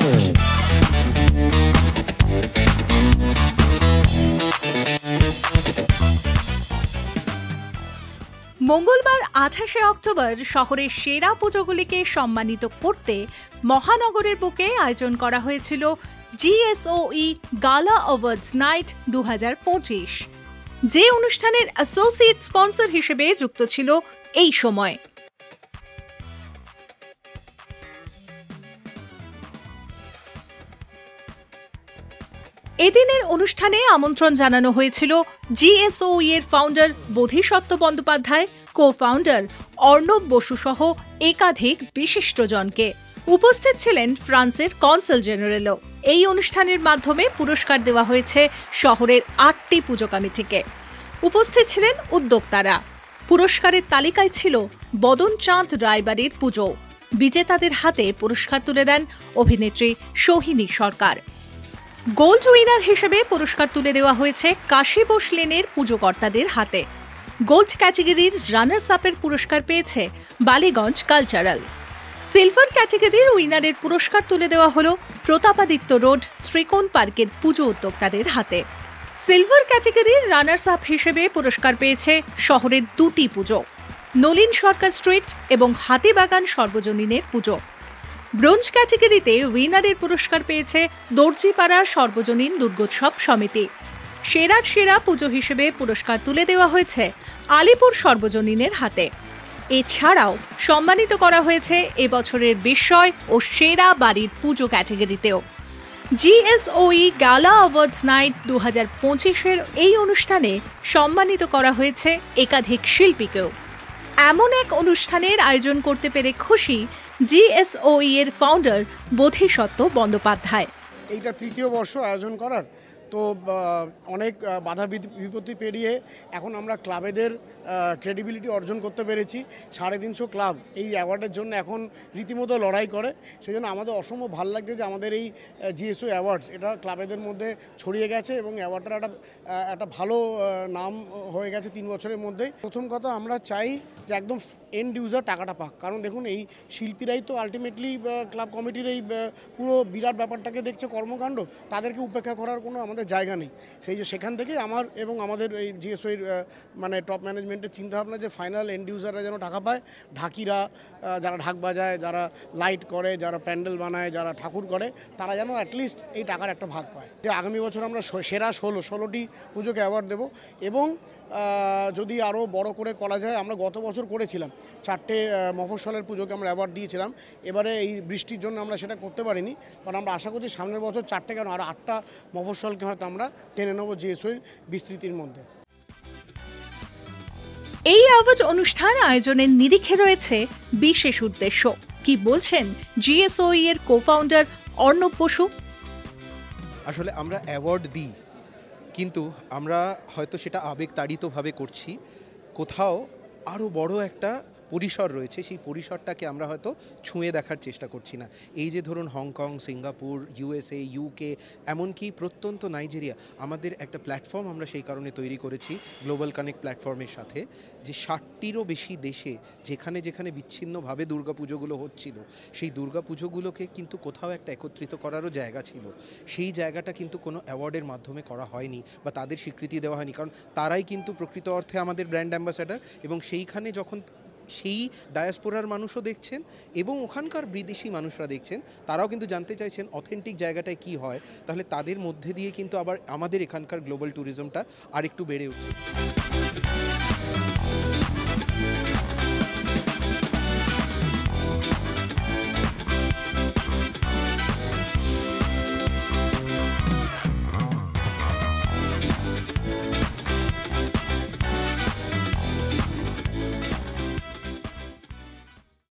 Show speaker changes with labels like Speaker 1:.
Speaker 1: মঙ্গলবার ২৮শে অক্টোবর শহরের সেরা পুজোগুলিকে সম্মানিত করতে মহানগরের বুকে আয়োজন করা হয়েছিল GSOE গালা অ্যাওয়ার্ডস নাইট ২০২৫, যে অনুষ্ঠানের অ্যাসোসিয়েট স্পন্সর হিসেবে যুক্ত ছিল এই সময়। এদিনের অনুষ্ঠানে আমন্ত্রণ জানানো হয়েছিল GSOE এর ফাউন্ডার বোধিসত্ত্ব বন্দ্যোপাধ্যায়, কো-ফাউন্ডার অর্ণব বসু সহ একাধিক বিশিষ্টজনকে। উপস্থিত ছিলেন ফ্রান্সের কনসাল জেনারেলও। এই অনুষ্ঠানের মাধ্যমে পুরস্কার দেওয়া হয়েছে শহরের ৮টি পুজো কমিটিকে। উপস্থিত ছিলেন উদ্যোক্তারা। পুরস্কারের তালিকায় ছিল বদন চাঁদ রায়বাড়ির পুজো। বিজেতাদের হাতে পুরস্কার তুলে দেন অভিনেত্রী সোহিনী সরকার। গোল্ড উইনার হিসেবে পুরস্কার তুলে দেওয়া হয়েছে কাশী বোস লেনের পুজোকর্তাদের হাতে। গোল্ড ক্যাটেগরির রানার্স আপের পুরস্কার পেয়েছে বালিগঞ্জ কালচারাল। সিলভার ক্যাটেগরির উইনারের পুরস্কার তুলে দেওয়া হল প্রতাপাদিত্য রোড ত্রিকোণ পার্কের পুজো উদ্যোক্তাদের হাতে। সিলভার ক্যাটেগরির রানার্স আপ হিসেবে পুরস্কার পেয়েছে শহরের ২টি পুজো, নলিন সরকার স্ট্রিট এবং হাতিবাগান সর্বজনীনের পুজো। ব্রোঞ্জ ক্যাটেগরিতে উইনারের পুরস্কার পেয়েছে দর্জিপাড়া সর্বজনীন দুর্গোৎসব সমিতি। সেরা পুজো হিসেবে পুরস্কার তুলে দেওয়া হয়েছে আলিপুর সর্বজনীনের হাতে। এছাড়াও সম্মানিত করা হয়েছে এবছরের বিস্ময় ও সেরা বাড়ির পুজো ক্যাটেগরিতেও। GSOE গালা অ্যাওয়ার্ডস নাইট ২০২৫-এর এই অনুষ্ঠানে সম্মানিত করা হয়েছে একাধিক শিল্পীকেও। এমন এক অনুষ্ঠানের আয়োজন করতে পেরে খুশি GSOE এর ফাউন্ডার বোধিসত্ত্ব বন্দ্যোপাধ্যায়।
Speaker 2: এইটা তৃতীয় বর্ষ আয়োজন করার, তো অনেক বাধা বিপত্তি পেরিয়ে এখন আমরা ক্লাবেদের ক্রেডিবিলিটি অর্জন করতে পেরেছি। 350 ক্লাব এই অ্যাওয়ার্ডের জন্য এখন রীতিমতো লড়াই করে। সেই জন্য আমাদের অসম্ভব ভালো লাগছে যে আমাদের এই GSOE অ্যাওয়ার্ডস এটা ক্লাবেদের মধ্যে ছড়িয়ে গেছে এবং অ্যাওয়ার্ডটার একটা ভালো নাম হয়ে গেছে 3 বছরের মধ্যেই। প্রথম কথা আমরা চাই যে একদম এন্ড ইউজার টাকাটা পাক, কারণ দেখুন এই শিল্পীরাই তো আলটিমেটলি ক্লাব কমিটির এই পুরো বিরাট ব্যাপারটাকে দেখছে কর্মকাণ্ড, তাদেরকে উপেক্ষা করার কোনো আমাদের জায়গা নেই। সেখান থেকে আমার এবং আমাদের এই GSOE মানে টপ ম্যানেজমেন্টের চিন্তাভাবনা যে ফাইনাল এন্ড ইউজাররা যেন টাকা পায়। ঢাকিরা, যারা ঢাক বাজায়, যারা লাইট করে, যারা প্যান্ডেল বানায়, যারা ঠাকুর করে, তারা যেন অ্যাটলিস্ট এই টাকার একটা ভাগ পায়। যে আগামী বছর আমরা সেরা 16টি পুজোকে অ্যাওয়ার্ড দেবো এবং যদি আরও বড় করে করা যায়, আমরা গত বছর করেছিলাম 4টে মফস্বলের পুজোকে আমরা অ্যাওয়ার্ড দিয়েছিলাম। এবারে এই বৃষ্টির জন্য আমরা সেটা করতে পারিনি, কারণ আমরা আশা করছি সামনের বছর 4টে কেন আর 8টা মফস্বলকে হয়তো আমরা টেনে নেবো GSOE বিস্তৃতির মধ্যে।
Speaker 1: এই অ্যাওয়ার্ড অনুষ্ঠান আয়োজনের নিরিখে রয়েছে বিশেষ উদ্দেশ্য। কি বলছেন GSOE এর কো-ফাউন্ডার অর্ণব বসু?
Speaker 3: আসলে আমরা অ্যাওয়ার্ড দিই, কিন্তু আমরা হয়তো সেটা আবেগতাড়িতভাবে করছি। কোথাও আরও বড় একটা পরিসর রয়েছে, সেই পরিসরটাকে আমরা হয়তো ছুঁয়ে দেখার চেষ্টা করছি না। এই যে ধরুন হংকং, সিঙ্গাপুর, USA, UK, এমনকি প্রত্যন্ত নাইজেরিয়া, আমাদের একটা প্ল্যাটফর্ম আমরা সেই কারণে তৈরি করেছি গ্লোবাল কানেক্ট প্ল্যাটফর্মের সাথে, যে 60টিরও বেশি দেশে যেখানে যেখানে বিচ্ছিন্নভাবে দুর্গাপুজোগুলো হচ্ছিল, সেই দুর্গাপুজোগুলোকে কিন্তু কোথাও একটা একত্রিত করারও জায়গা ছিল। সেই জায়গাটা কিন্তু কোনো অ্যাওয়ার্ডের মাধ্যমে করা হয়নি বা তাদের স্বীকৃতি দেওয়া হয়নি, কারণ তারাই কিন্তু প্রকৃত অর্থে আমাদের ব্র্যান্ড অ্যাম্বাসাডার। এবং সেইখানে যখন সেই ডায়াসপোরার মানুষও দেখছেন এবং ওখানকার বিদেশি মানুষরা দেখছেন, তারাও কিন্তু জানতে চাইছেন অথেন্টিক জায়গাটায় কি হয়, তাহলে তাদের মধ্যে দিয়ে কিন্তু আবার আমাদের এখানকার গ্লোবাল ট্যুরিজমটা আরেকটু বেড়ে উঠছে।